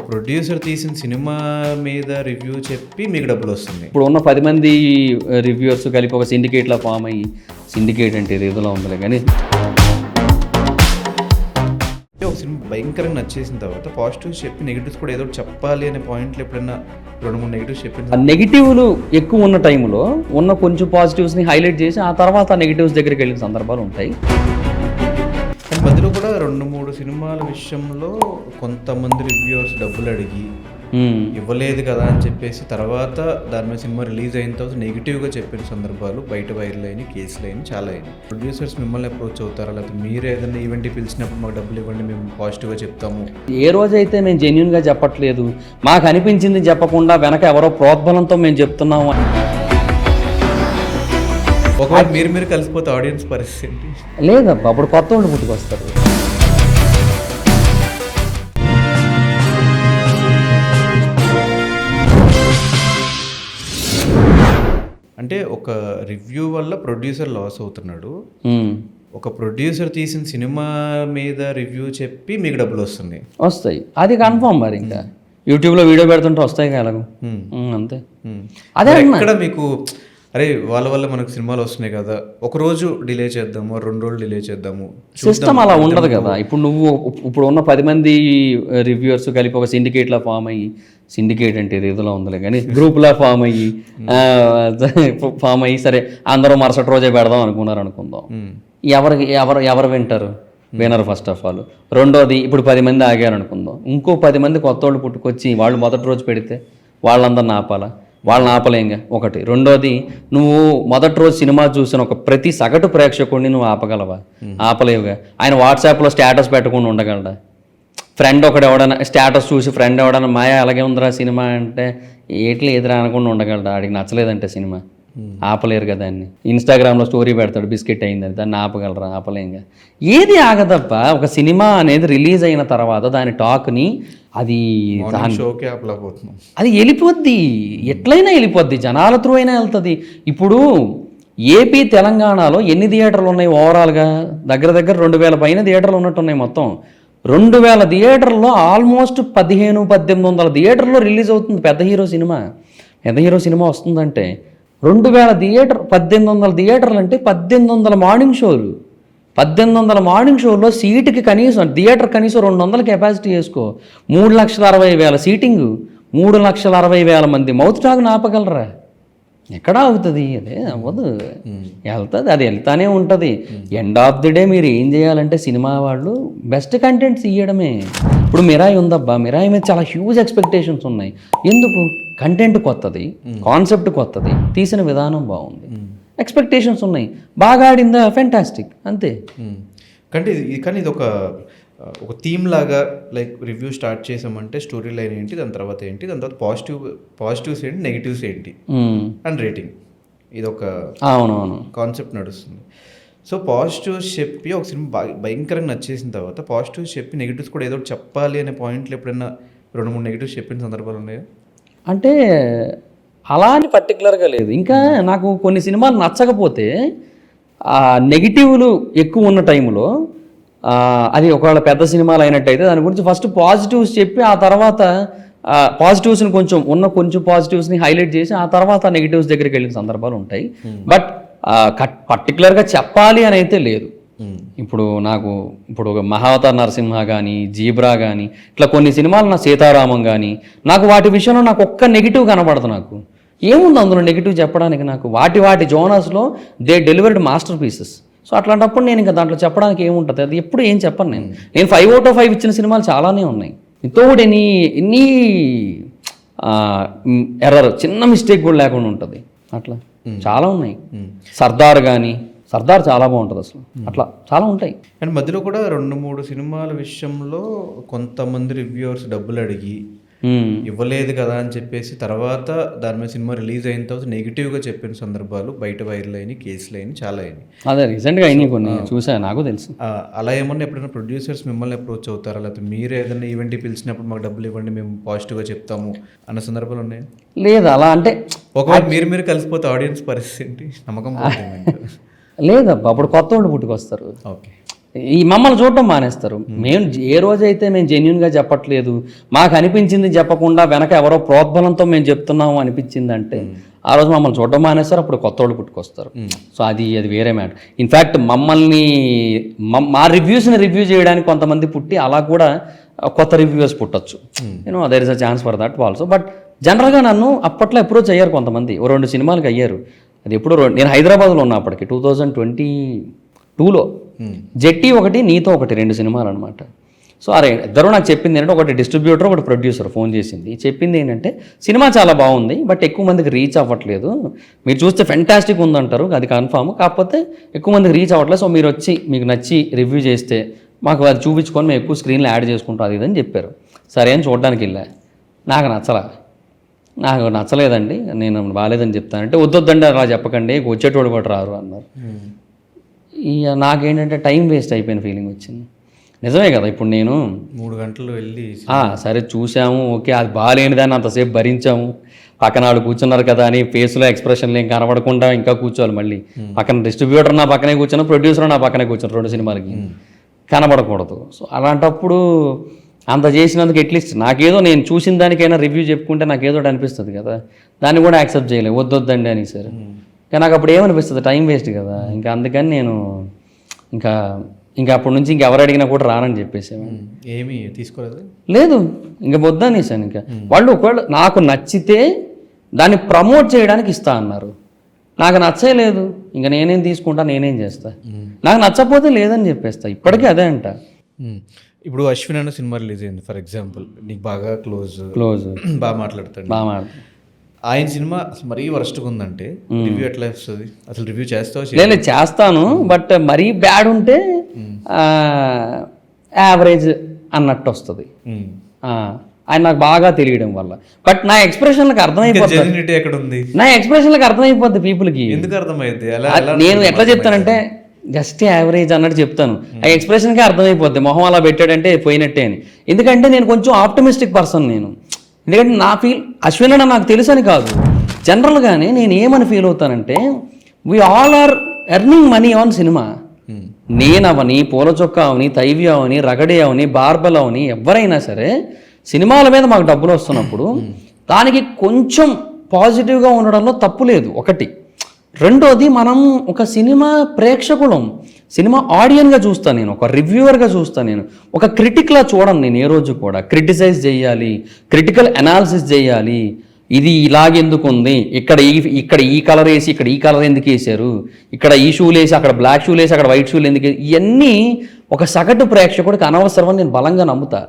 Producer తీసిన cinema మీద review చెప్పి మీకు డబ్బులు వస్తుంది. ఇప్పుడు ఉన్న 10 మంది రివ్యూవర్స్ కలిపి ఒక సిండికేట్లా ఫామ్ అయ్యి, సిండికేట్ అంటే ఏదోలా ఉందిలే కానీ ఒక సినిమా భయంకరంగా నచ్చేసిన తర్వాత పాజిటివ్స్ చెప్పి నెగిటివ్స్ కూడా ఏదో ఒకటి చెప్పాలి అనే పాయింట్లు ఎప్పుడైనా 2-3 నెగిటివ్స్ చెప్పిన నెగిటివ్లు ఎక్కువ ఉన్న టైంలో ఉన్న కొంచెం పాజిటివ్స్ని హైలైట్ చేసి ఆ తర్వాత నెగిటివ్స్ దగ్గరికి వెళ్ళిన సందర్భాలు ఉంటాయి. కానీ మధ్యలో కూడా 2-3 సినిమాల విషయంలో కొంతమంది రివ్యూవర్స్ డబ్బులు అడిగి ఇవ్వలేదు కదా అని చెప్పేసి తర్వాత దాని మీద సినిమా రిలీజ్ అయిన తర్వాత నెగిటివ్గా చెప్పిన సందర్భాలు బయట వైరల్ అయినాయి, కేసులు అయినాయి, చాలా అయినాయి. ప్రొడ్యూసర్స్ మిమ్మల్ని అప్రోచ్ అవుతారా, లేకపోతే మీరు ఏదైనా ఈవెంట్కి పిలిచినప్పుడు మాకు డబ్బులు ఇవ్వండి మేము పాజిటివ్గా చెప్తాము? ఏ రోజైతే మేము జెన్యున్గా చెప్పట్లేదు, మాకు అనిపించింది చెప్పకుండా వెనక ఎవరో ప్రోద్బలంతో మేము చెప్తున్నాము. ఒకవేళ మీరు కలిసిపోతే ఆడియన్స్ పరిస్థితి ఏంటి? లేదబ్బా, అప్పుడు కొత్త వాళ్ళు పుట్టుకొస్తారు. అంటే ఒక రివ్యూ వల్ల ప్రొడ్యూసర్ లాస్ అవుతున్నాడు. ఒక ప్రొడ్యూసర్ తీసిన సినిమా మీద రివ్యూ చెప్పి మీకు డబ్బులు వస్తాయి. అది కన్ఫర్మ్. మరి ఇంకా యూట్యూబ్లో వీడియో పెడుతుంటే వస్తాయి కదా, అంతే. అదే ఇక్కడ మీకు అరే వాళ్ళ వల్ల మనకు సినిమాలు వస్తున్నాయి కదా, ఒక రోజు డిలే చేద్దాము, 2 రోజులు డిలే చేద్దాము, సిస్టమ్ అలా ఉండదు కదా. ఇప్పుడు ఉన్న 10 మంది రివ్యూవర్స్ కలిపి ఒక సిండికేట్లా ఫామ్ అయ్యి, సిండికేట్ అంటే ఏదోలా ఉందిలే కానీ గ్రూప్లా ఫామ్ అయ్యి సరే అందరూ మరుసటి రోజే పెడదాం అనుకుందాం. ఎవరు వింటారు? వినరు ఫస్ట్ ఆఫ్ ఆల్. రెండోది, ఇప్పుడు 10 మంది ఆగారు అనుకుందాం, ఇంకో 10 మంది కొత్త వాళ్ళు పుట్టుకొచ్చి వాళ్ళు మొదటి రోజు పెడితే వాళ్ళందరిని ఆపాలా? వాళ్ళని ఆపలేంగా ఒకటి. రెండోది, నువ్వు మొదటి రోజు సినిమా చూసిన ఒక ప్రతి సగటు ప్రేక్షకుడిని నువ్వు ఆపగలవా? ఆపలేవుగా. ఆయన వాట్సాప్లో స్టేటస్ పెట్టకుండా ఉండగలడా? ఫ్రెండ్ ఎవడన్నా స్టేటస్ చూసి ఫ్రెండ్ ఎవడన్నా మాయా అలాగే ఉందిరా సినిమా అంటే ఏట్లు ఎదురా అనకుండా ఉండగలడా? ఆడికి నచ్చలేదంటే సినిమా ఆపలేరు కదా. దాన్ని ఇన్స్టాగ్రామ్లో స్టోరీ పెడతాడు బిస్కెట్ అయిందని, దాన్ని ఆపగలరా? ఆపలేంగా. ఏది ఆగదప్ప. ఒక సినిమా అనేది రిలీజ్ అయిన తర్వాత దాని టాక్ని అది వెళ్ళిపోద్ది, ఎట్లయినా వెళ్ళిపోద్ది, జనాల త్రూ అయినా వెళ్తుంది. ఇప్పుడు ఏపీ తెలంగాణలో ఎన్ని థియేటర్లు ఉన్నాయి ఓవరాల్గా? దగ్గర 2000 పైన థియేటర్లు ఉన్నట్టున్నాయి మొత్తం. 2000 థియేటర్లో ఆల్మోస్ట్ 1500-1800 థియేటర్లో రిలీజ్ అవుతుంది పెద్ద హీరో సినిమా వస్తుందంటే 1800 థియేటర్లు అంటే 1800 మార్నింగ్ షోలు. 1800 మార్నింగ్ షోలో సీటుకి కనీసం థియేటర్ కనీసం 200 కెపాసిటీ వేసుకో, 3,60,000 సీటింగు, 3,60,000 మంది మౌత్ టాక్ని ఆపగలరా? ఎక్కడ ఆగుతుంది? అదే అవ్వదు, వెళ్తుంది, అది వెళ్తానే ఉంటుంది. ఎండ్ ఆఫ్ ది డే మీరు ఏం చేయాలంటే సినిమా వాళ్ళు బెస్ట్ కంటెంట్స్ ఇవ్వడమే. ఇప్పుడు మిరాయి ఉందబ్బా, మిరాయి మీద చాలా హ్యూజ్ ఎక్స్పెక్టేషన్స్ ఉన్నాయి. ఎందుకు? కంటెంట్ కొత్తది, కాన్సెప్ట్ కొత్తది, తీసిన విధానం బాగుంది, ఎక్స్పెక్టేషన్స్ ఉన్నాయి, బాగా ఆడిందా ఫెంటాస్టిక్, అంతే. కానీ ఇది ఒక థీమ్ లాగా, లైక్ రివ్యూ స్టార్ట్ చేసామంటే స్టోరీ లైన్ ఏంటి, దాని తర్వాత ఏంటి, దాని తర్వాత పాజిటివ్స్ ఏంటి, నెగిటివ్స్ ఏంటి అండ్ రేటింగ్, ఇది ఒక కాన్సెప్ట్ నడుస్తుంది. సో పాజిటివ్స్ చెప్పి ఒక సినిమా భయంకరంగా నచ్చేసిన తర్వాత పాజిటివ్స్ చెప్పి నెగిటివ్స్ కూడా ఏదో ఒకటి చెప్పాలి అనే పాయింట్లు ఎప్పుడైనా 2-3 నెగిటివ్స్ చెప్పిన సందర్భాలు ఉన్నాయా? అంటే అలా అని పర్టికులర్గా లేదు. ఇంకా నాకు కొన్ని సినిమాలు నచ్చకపోతే నెగిటివ్లు ఎక్కువ ఉన్న టైంలో అది ఒకవేళ పెద్ద సినిమాలు అయినట్టయితే దాని గురించి ఫస్ట్ పాజిటివ్స్ చెప్పి ఆ తర్వాత పాజిటివ్స్ని కొంచెం పాజిటివ్స్ని హైలైట్ చేసి ఆ తర్వాత నెగిటివ్స్ దగ్గరికి వెళ్ళిన సందర్భాలు ఉంటాయి. బట్ పర్టికులర్గా చెప్పాలి అని అయితే లేదు. ఇప్పుడు మహావతార్ నరసింహ కానీ, జీబ్రా కానీ, ఇట్లా కొన్ని సినిమాలు, నా సీతారామం కానీ, నాకు వాటి విషయంలో నాకు ఒక్క నెగిటివ్ కనబడదు. నాకు ఏముంది అందులో నెగిటివ్ చెప్పడానికి? నాకు వాటి జోనర్స్లో they delivered masterpieces. So అట్లాంటప్పుడు నేను ఇంకా దాంట్లో చెప్పడానికి ఏముంటుంది? అది ఎప్పుడు ఏం చెప్పను. నేను 5 out of 5 ఇచ్చిన సినిమాలు చాలానే ఉన్నాయి. ఇంతోటి ఎన్ని ఎర్రర్, చిన్న మిస్టేక్ కూడా లేకుండా ఉంటుంది. అట్లా చాలా ఉన్నాయి. సర్దార్ చాలా బాగుంటుంది అసలు. అట్లా చాలా ఉంటాయి. అండ్ మధ్యలో కూడా 2-3 సినిమాల విషయంలో కొంతమంది రివ్యూవర్స్ డబ్బులు అడిగి ఇవ్వలేదు కదా అని చెప్పేసి తర్వాత దాని మీద సినిమా రిలీజ్ అయిన తర్వాత నెగిటివ్గా చెప్పిన సందర్భాలు బయట వైరల్ అయినాయి, కేసులు అయినాయి, చాలా అయినాయి. అదే రీసెంట్గా అయినాయి కొన్ని చూసా, నాకు తెలుసు. అలా ఏమన్నా ఎప్పుడైనా ప్రొడ్యూసర్స్ మిమ్మల్ని అప్రోచ్ అవుతారా, లేకపోతే మీరు ఏదైనా ఈవెంట్కి పిలిచినప్పుడు మాకు డబ్బులు ఇవ్వండి మేము పాజిటివ్గా చెప్తాము అన్న సందర్భాలు ఉన్నాయా? లేదు అలా. అంటే ఒకవేళ మీరు కలిసిపోతే ఆడియన్స్ పరిస్థితి ఏంటి? నమ్మకం లేదబ్బా, అప్పుడు కొత్త వాళ్ళు పుట్టుకొస్తారు. ఓకే. ఈ మమ్మల్ని చూడటం మానేస్తారు. మేము ఏ రోజైతే మేము జెన్యున్గా చెప్పట్లేదు, మాకు అనిపించింది చెప్పకుండా వెనక ఎవరో ప్రోద్బలంతో మేము చెప్తున్నాము అనిపించిందంటే ఆ రోజు మమ్మల్ని చూడటం మానేస్తారు. అప్పుడు కొత్త వాళ్ళు పుట్టుకొస్తారు. సో అది వేరే మ్యాటర్. ఇన్ఫ్యాక్ట్ మమ్మల్ని మా రివ్యూస్ని రివ్యూ చేయడానికి కొంతమంది పుట్టి అలా కూడా కొత్త రివ్యూవర్స్ పుట్టచ్చు. There is a chance for that also. But జనరల్గా నన్ను అప్పట్లో అప్రోచ్ అయ్యారు కొంతమంది. 2 సినిమాలకు అయ్యారు. అది ఎప్పుడు నేను హైదరాబాద్లో ఉన్నా అప్పటికి 2022లో. జెట్టి ఒకటి, నీతో ఒకటి, 2 సినిమాలు అనమాట. సో అరే ఇద్దరు నాకు చెప్పింది ఏంటంటే, ఒకటి డిస్ట్రిబ్యూటర్, ఒకటి ప్రొడ్యూసర్ ఫోన్ చేసింది. చెప్పింది ఏంటంటే సినిమా చాలా బాగుంది, బట్ ఎక్కువ మందికి రీచ్ అవ్వట్లేదు. మీరు చూస్తే ఫెంటాస్టిక్ ఉందంటారు, అది కన్ఫామ్. కాకపోతే ఎక్కువ మందికి రీచ్ అవ్వట్లేదు. సో మీరు వచ్చి మీకు నచ్చి రివ్యూ చేస్తే మాకు అది చూపించుకొని మేము ఎక్కువ స్క్రీన్లో యాడ్ చేసుకుంటాం అది ఇదని చెప్పారు. సరే అని చూడడానికి వెళ్ళా. నాకు నచ్చలేదండి, నేను బాగాలేదని చెప్తానంటే వద్దొద్దండి అలా చెప్పకండి, వచ్చేటోడు కూడా రారు అన్నారు. ఇక నాకేంటంటే టైం వేస్ట్ అయిపోయిన ఫీలింగ్ వచ్చింది. నిజమే కదా, ఇప్పుడు నేను 3 గంటలు వెళ్ళి సరే చూసాము, ఓకే అది బాగాలేనిదాన్ని అంతసేపు భరించాము, పక్కన వాళ్ళు కూర్చున్నారు కదా అని ఫేస్లో ఎక్స్ప్రెషన్లు ఏం కనబడకుండా ఇంకా కూర్చోవాలి. మళ్ళీ పక్కన డిస్ట్రిబ్యూటర్ నా పక్కనే కూర్చున్నా, ప్రొడ్యూసర్ నా పక్కనే కూర్చున్నారు 2 సినిమాలకి, కనబడకూడదు. సో అలాంటప్పుడు అంత చేసినందుకు అట్లీస్ట్ నాకేదో నేను చూసిన దానికైనా రివ్యూ చెప్పుకుంటే నాకేదో అనిపిస్తుంది కదా, దాన్ని కూడా యాక్సెప్ట్ చేయలేదు, వద్దొద్దండి అని సార్. కానీ నాకు అప్పుడు ఏమనిపిస్తుంది, టైం వేస్ట్ కదా. ఇంకా అందుకని నేను ఇంకా అప్పటి నుంచి ఇంకెవరు అడిగినా కూడా రానని చెప్పేసాను. ఏమీ తీసుకోలేదు, లేదు ఇంకా వద్దనేసాను. ఇంకా వాళ్ళు ఒకవేళ నాకు నచ్చితే దాన్ని ప్రమోట్ చేయడానికి ఇస్తా అన్నారు, నాకు నచ్చలేదు, ఇంకా నేనేం తీసుకుంటా, నేనేం చేస్తా. నాకు నచ్చకపోతే లేదని చెప్పేస్తా, ఇప్పటికీ అదే అంట. ఇప్పుడు అశ్విన్ అన్న సినిమా రిలీజ్ అయింది ఫర్ ఎగ్జాంపుల్, నీకు బాగా క్లోజ్ బాగా మాట్లాడతాడు, ఆయన సినిమా అసలు మరీ వరస్ట్గా ఉందంటే రివ్యూ ఎట్లా వస్తుంది? అసలు రివ్యూ చేస్తావు? నేను చేస్తాను, బట్ మరీ బ్యాడ్ ఉంటే యావరేజ్ అన్నట్టు వస్తుంది. ఆయన నాకు బాగా తెలియడం వల్ల. బట్ నా ఎక్స్ప్రెషన్లకు అర్థమైపోతుంది, ఎక్కడ ఉంది నా ఎక్స్ప్రెషన్లకు అర్థమైపోద్ది పీపుల్కి. ఎందుకు అర్థమైంది? నేను ఎట్లా చెప్తానంటే జస్ట్ యావరేజ్ అన్నట్టు చెప్తాను, ఆ ఎక్స్ప్రెషన్కే అర్థమైపోద్ది మొహం అలా పెట్టాడంటే పోయినట్టే అని. ఎందుకంటే నేను కొంచెం ఆప్టమిస్టిక్ పర్సన్ నేను. ఎందుకంటే నా అశ్విన్ అన్న నాకు తెలుసు అని కాదు, జనరల్గానే నేను ఏమని ఫీల్ అవుతానంటే, we all are earning money on cinema. నేనవని, పూల చొక్కా అవని, తైవి అవని, రగడే అవని, బార్బల్ అవని, ఎవరైనా సరే సినిమాల మీద మాకు డబ్బులు వస్తున్నప్పుడు దానికి కొంచెం పాజిటివ్గా ఉండడంలో తప్పు లేదు, ఒకటి. రెండోది, మనం ఒక సినిమా ప్రేక్షకులం, సినిమా ఆడియన్గా చూస్తాను నేను, ఒక రివ్యూవర్గా చూస్తాను నేను, ఒక క్రిటిక్లా చూడను నేను ఏ రోజు కూడా. క్రిటిసైజ్ చేయాలి, క్రిటికల్ అనాలిసిస్ చేయాలి, ఇది ఇలాగెందుకు ఉంది, ఇక్కడ ఈ కలర్ వేసి ఇక్కడ ఈ కలర్ ఎందుకు వేసారు, ఇక్కడ ఈ షూలు వేసి అక్కడ బ్లాక్ షూలు వేసి అక్కడ వైట్ షూలు ఎందుకు, ఇవన్నీ ఒక సగటు ప్రేక్షకుడికి అనవసరం అని నేను బలంగా నమ్ముతా.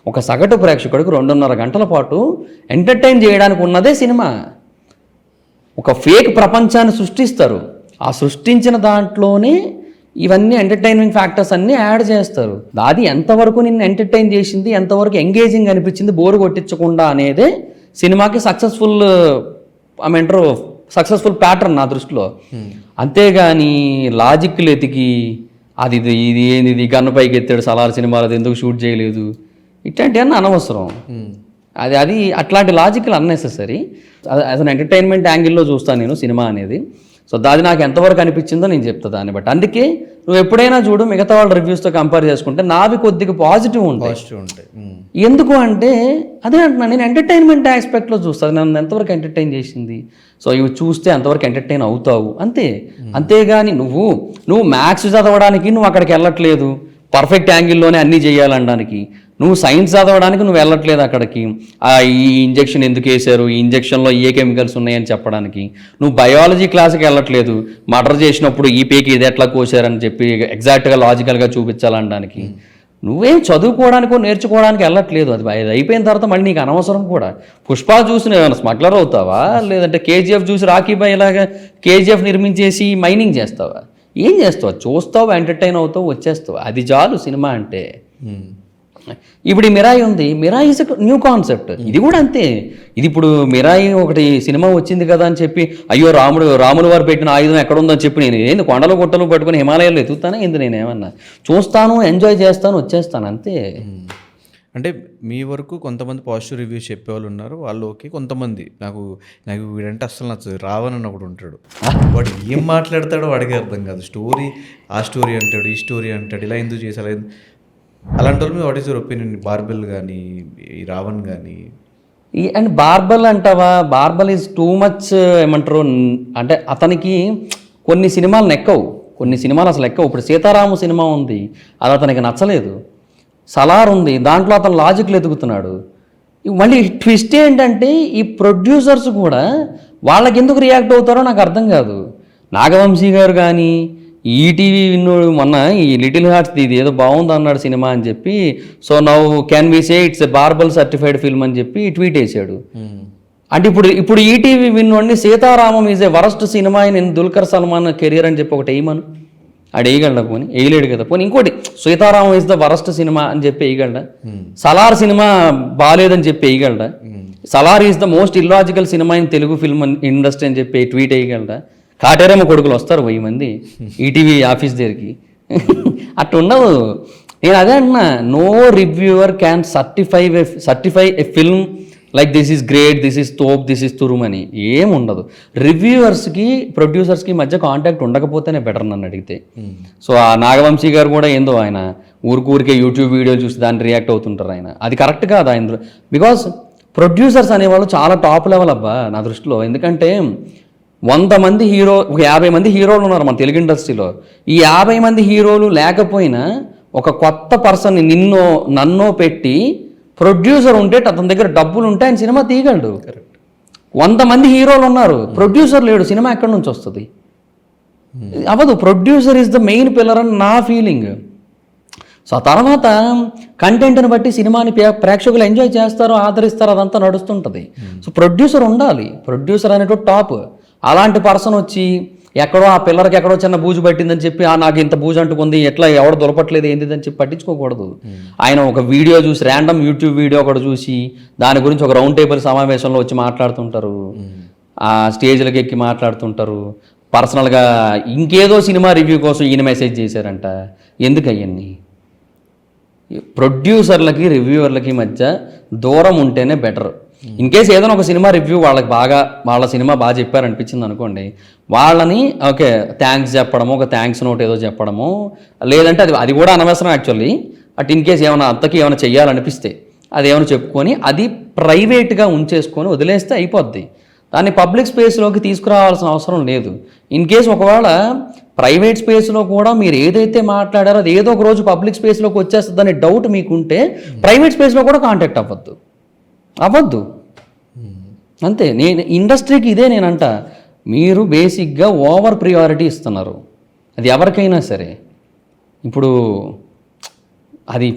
ఒక సగటు ప్రేక్షకుడికి 2.5 గంటల పాటు ఎంటర్టైన్ చేయడానికి ఉన్నదే సినిమా. ఒక ఫేక్ ప్రపంచాన్ని సృష్టిస్తారు, ఆ సృష్టించిన దాంట్లోనే ఇవన్నీ ఎంటర్టైన్మెంట్ ఫ్యాక్టర్స్ అన్నీ యాడ్ చేస్తారు. అది ఎంతవరకు నిన్ను ఎంటర్టైన్ చేసింది, ఎంతవరకు ఎంగేజింగ్ అనిపించింది, బోరు కొట్టించకుండా అనేదే సినిమాకి సక్సెస్ఫుల్ ప్యాటర్న్ నా దృష్టిలో. అంతేగాని లాజిక్లు ఎతికి ఇది ఏంది గన్ను పైకి ఎత్తాడు సలార్ సినిమాలో, అది ఎందుకు షూట్ చేయలేదు, ఇట్లాంటివన్నీ అనవసరం. అది అట్లాంటి లాజిక్లు అన్నెసెసరీ. యాజ్ అన్ ఎంటర్టైన్మెంట్ యాంగిల్లో చూస్తాను నేను సినిమా అనేది. సో అది నాకు ఎంతవరకు అనిపించిందో నేను చెప్తా దాన్ని బట్టి. అందుకే నువ్వు ఎప్పుడైనా చూడు, మిగతా వాళ్ళ రివ్యూస్తో కంపేర్ చేసుకుంటే నావి కొద్దిగా పాజిటివ్ ఉంటాయి. ఎందుకు అంటే అదే అంటున్నా, నేను ఎంటర్టైన్మెంట్ ఆస్పెక్ట్లో చూస్తాను, నన్ను ఎంతవరకు ఎంటర్టైన్ చేసింది. సో ఇవి చూస్తే అంతవరకు ఎంటర్టైన్ అవుతావు అంతే. అంతేగాని నువ్వు మ్యాథ్స్ చదవడానికి నువ్వు అక్కడికి వెళ్ళట్లేదు, పర్ఫెక్ట్ యాంగిల్లోనే అన్నీ చేయాలనడానికి. నువ్వు సైన్స్ చదవడానికి నువ్వు వెళ్ళట్లేదు అక్కడికి, ఈ ఇంజెక్షన్ ఎందుకు వేశారు, ఈ ఇంజెక్షన్లో ఏ కెమికల్స్ ఉన్నాయని చెప్పడానికి. నువ్వు బయాలజీ క్లాస్కి వెళ్ళట్లేదు, మర్డర్ చేసినప్పుడు ఈ పేకి ఇది ఎట్లా కోసారని చెప్పి ఎగ్జాక్ట్గా లాజికల్గా చూపించాలనడానికి. నువ్వేం చదువుకోవడానికో నేర్చుకోవడానికి వెళ్ళట్లేదు. అది అయిపోయిన తర్వాత మళ్ళీ నీకు అనవసరం కూడా. పుష్ప చూసి నువ్వు స్మగ్లర్ అవుతావా, లేదంటే కేజీఎఫ్ చూసి రాఖీ బాయ్ ఇలాగా కేజీఎఫ్ నిర్మించేసి మైనింగ్ చేస్తావా? ఏం చేస్తావు? చూస్తావు, ఎంటర్టైన్ అవుతావు, వచ్చేస్తావు. అది చాలు సినిమా అంటే. ఇప్పుడు ఈ మిరాయి ఉంది, మిరాయి ఇస్ న్యూ కాన్సెప్ట్. ఇది కూడా అంతే. ఇది ఇప్పుడు మిరాయి ఒకటి సినిమా వచ్చింది కదా అని చెప్పి అయ్యో రాములు వారు పెట్టిన ఆయుధం ఎక్కడుందని చెప్పి నేను ఏంది కొండలు గుట్టలు పట్టుకుని హిమాలయాల్లో ఎత్తుతానా ఏంది? నేనేమన్నా చూస్తాను, ఎంజాయ్ చేస్తాను, వచ్చేస్తాను అంతే. అంటే మీ వరకు కొంతమంది పాజిటివ్ రివ్యూస్ చెప్పేవాళ్ళు ఉన్నారు. వాళ్ళు ఓకే. కొంతమంది నాకు నాకు వీడంటే అస్సలు నచ్చదు. రావణ్ అని ఒకడు ఉంటాడు. వాడు ఏం మాట్లాడతాడో వాడికే అర్థం కాదు. స్టోరీ ఆ స్టోరీ అంటాడు, ఈ స్టోరీ అంటాడు, ఇలా ఎందుకు చేశారు అలాంటి వాళ్ళు what is your opinion? Barbell కానీ ఈ రావణ్ కానీ. అండ్ బార్బల్ అంటావా, బార్బల్ ఈజ్ టూ మచ్ ఏమంటారు అంటే అతనికి కొన్ని సినిమాలు నెక్కవు, కొన్ని సినిమాలు అసలు ఎక్కవు. ఇప్పుడు సీతారాము సినిమా ఉంది, అది అతనికి నచ్చలేదు. సలార్ ఉంది, దాంట్లో అతను లాజిక్లు ఎదుగుతున్నాడు. మళ్ళీ ట్విస్ట్ ఏంటంటే ఈ ప్రొడ్యూసర్స్ కూడా వాళ్ళకి ఎందుకు రియాక్ట్ అవుతారో నాకు అర్థం కాదు. నాగవంశీ గారు కానీ ఈటీవీ విన్నోడు మొన్న ఈ లిటిల్ హార్ట్స్ ఇది ఏదో బాగుంది అన్నాడు సినిమా అని చెప్పి, so now can we say it's a verbal certified film అని చెప్పి ట్వీట్ వేసాడు. అంటే ఇప్పుడు ఈటీవీ విన్నోడిని Sitaramam is a worst cinema in Dulquer Salmaan career అని చెప్పి ఒకటి వేయమను, ఆడు వేయగలడా? పోనీ వేయలేడు కదా. పోనీ ఇంకోటి Sitaramam is the worst cinema అని చెప్పి వేయగలడా? సలార్ సినిమా బాగాలేదని చెప్పి వేయగలడా? Salaar is the most illogical cinema in Telugu film industry అని చెప్పి ట్వీట్ వేయగలడా? కాటేరేమో కొడుకులు వస్తారు 1000 మంది ఈటీవీ ఆఫీస్ దగ్గరికి. అట్లా ఉండదు. నేను అదే అంటున్నా, no reviewer can certify a film like this is great, this is తోప్, దిస్ ఈజ్ తురుమ్ అని ఏం ఉండదు. రివ్యూవర్స్కి ప్రొడ్యూసర్స్కి మధ్య కాంటాక్ట్ ఉండకపోతేనే బెటర్ నన్ను అడిగితే. సో ఆ నాగవంశీ గారు కూడా ఏందో ఆయన ఊరికే యూట్యూబ్ వీడియోలు చూసి దాన్ని రియాక్ట్ అవుతుంటారు. ఆయన అది కరెక్ట్ కాదు ఆయన, బికాస్ ప్రొడ్యూసర్స్ అనేవాళ్ళు చాలా టాప్ లెవెల్ అబ్బా నా దృష్టిలో. ఎందుకంటే 100 మంది హీరో, ఒక 50 మంది హీరోలు ఉన్నారు మన తెలుగు ఇండస్ట్రీలో. ఈ 50 మంది హీరోలు లేకపోయినా ఒక కొత్త పర్సన్ నన్నో పెట్టి ప్రొడ్యూసర్ ఉంటే అతని దగ్గర డబ్బులు ఉంటే ఆయన సినిమా తీయగలడు. 100 మంది హీరోలు ఉన్నారు, ప్రొడ్యూసర్ లేడు, సినిమా ఎక్కడి నుంచి వస్తుంది? అవ్వదు. Producer is the main pillar అని నా ఫీలింగ్. సో ఆ తర్వాత కంటెంట్ని బట్టి సినిమాని ప్రేక్షకులు ఎంజాయ్ చేస్తారు, ఆదరిస్తారు, అదంతా నడుస్తుంటుంది. సో ప్రొడ్యూసర్ ఉండాలి, ప్రొడ్యూసర్ అనేటువంటి టాప్. అలాంటి పర్సన్ వచ్చి ఎక్కడో ఆ పిల్లలకి ఎక్కడో చిన్న బూజు పట్టిందని చెప్పి నాకు ఇంత బూజు అంటుకుంది, ఎట్లా ఎవడు దొరపట్లేదు ఏంటి అని చెప్పి పట్టించుకోకూడదు. ఆయన ఒక వీడియో చూసి, ర్యాండమ్ యూట్యూబ్ వీడియో ఒకటి చూసి దాని గురించి ఒక రౌండ్ టేబుల్ సమావేశంలో వచ్చి మాట్లాడుతుంటారు, ఆ స్టేజ్లకు ఎక్కి మాట్లాడుతుంటారు. పర్సనల్గా ఇంకేదో సినిమా రివ్యూ కోసం ఈయన మెసేజ్ చేశారంట. ఎందుకు అవన్నీ? ప్రొడ్యూసర్లకి రివ్యూవర్లకి మధ్య దూరం ఉంటేనే బెటర్. ఇన్ కేస్ ఏదైనా ఒక సినిమా రివ్యూ వాళ్ళ సినిమా బాగా చెప్పారనిపించింది అనుకోండి, వాళ్ళని ఓకే థ్యాంక్స్ చెప్పడము, ఒక థ్యాంక్స్ నోట్ ఏదో చెప్పడము, లేదంటే అది కూడా అనవసరం యాక్చువల్లీ. అట్ ఇన్ కేస్ ఏమైనా అంతకి ఏమైనా చెయ్యాలనిపిస్తే అది ఏమైనా చెప్పుకొని అది ప్రైవేట్గా ఉంచేసుకొని వదిలేస్తే అయిపోద్ది. దాన్ని పబ్లిక్ స్పేస్లోకి తీసుకురావాల్సిన అవసరం లేదు. ఇన్ కేస్ ఒకవేళ ప్రైవేట్ స్పేస్లో కూడా మీరు ఏదైతే మాట్లాడారో అది ఏదో ఒక రోజు పబ్లిక్ స్పేస్లోకి వచ్చేస్తుందని డౌట్ మీకుంటే ప్రైవేట్ స్పేస్లో కూడా కాంటాక్ట్ అవ్వద్దు. అంతే. నేను ఇండస్ట్రీకి ఇదే నేనంట, మీరు బేసిక్గా ఓవర్ ప్రియారిటీ ఇస్తున్నారు. అది ఎవరికైనా సరే. ఇప్పుడు అది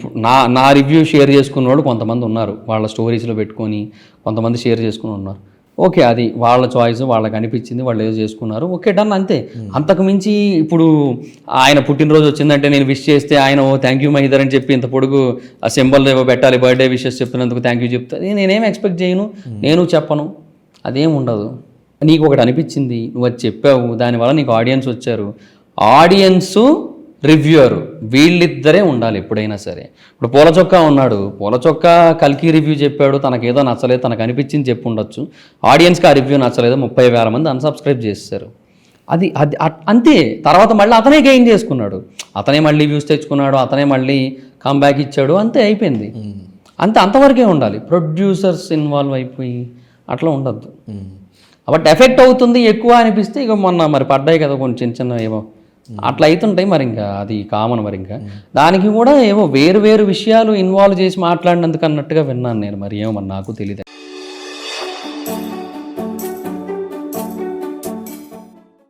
నా రివ్యూ షేర్ చేసుకున్న వాళ్ళు కొంతమంది ఉన్నారు, వాళ్ళ స్టోరీస్లో పెట్టుకొని కొంతమంది షేర్ చేసుకుని ఉన్నారు. ఓకే, అది వాళ్ళ చాయిస్, వాళ్ళకి అనిపించింది, వాళ్ళు ఏదో చేసుకున్నారు, ఓకే డన్, అంతే. అంతకు మించి ఇప్పుడు ఆయన పుట్టినరోజు వచ్చిందంటే నేను విష్ చేస్తే ఆయన థ్యాంక్ యూ మహిదర్ అని చెప్పి ఇంత పొడుగు ఆ సింబల్ ఏవో పెట్టాలి, బర్త్డే విషెస్ చెప్తున్నందుకు థ్యాంక్ యూ చెప్తా, నేనేం ఎక్స్పెక్ట్ చేయను, నేను చెప్పను, అదేం ఉండదు. నీకు ఒకటి అనిపించింది, నువ్వు అది చెప్పావు, దానివల్ల నీకు ఆడియన్స్ వచ్చారు. ఆడియన్సు రివ్యూయర్ వీళ్ళిద్దరే ఉండాలి ఎప్పుడైనా సరే. ఇప్పుడు పూల చొక్కా ఉన్నాడు, పూల చొక్కా కల్కి రివ్యూ చెప్పాడు, తనకేదో నచ్చలేదు, తనకు అనిపించింది చెప్పు ఉండొచ్చు. ఆడియన్స్కి ఆ రివ్యూ నచ్చలేదు, 30,000 మంది అన్సబ్స్క్రైబ్ చేస్తారు. అది అది అంతే. తర్వాత మళ్ళీ అతనే గెయిన్ చేసుకున్నాడు, అతనే మళ్ళీ వ్యూస్ తెచ్చుకున్నాడు, అతనే మళ్ళీ కమ్బ్యాక్ ఇచ్చాడు, అంతే అయిపోయింది. అంతవరకే ఉండాలి. ప్రొడ్యూసర్స్ ఇన్వాల్వ్ అయిపోయి అట్లా ఉండద్దు. బట్ ఎఫెక్ట్ అవుతుంది ఎక్కువ అనిపిస్తే ఇక మొన్న మరి పడ్డాయి కదా కొన్ని చిన్న ఏవో అట్లా అవుతుంటాయి. మరి ఇంకా అది కామన్. మరి ఇంకా దానికి కూడా ఏవో వేరు విషయాలు ఇన్వాల్వ్ చేసి మాట్లాడినందుకు అన్నట్టుగా విన్నాను నేను. మరి ఏమో మరి నాకు తెలియదు.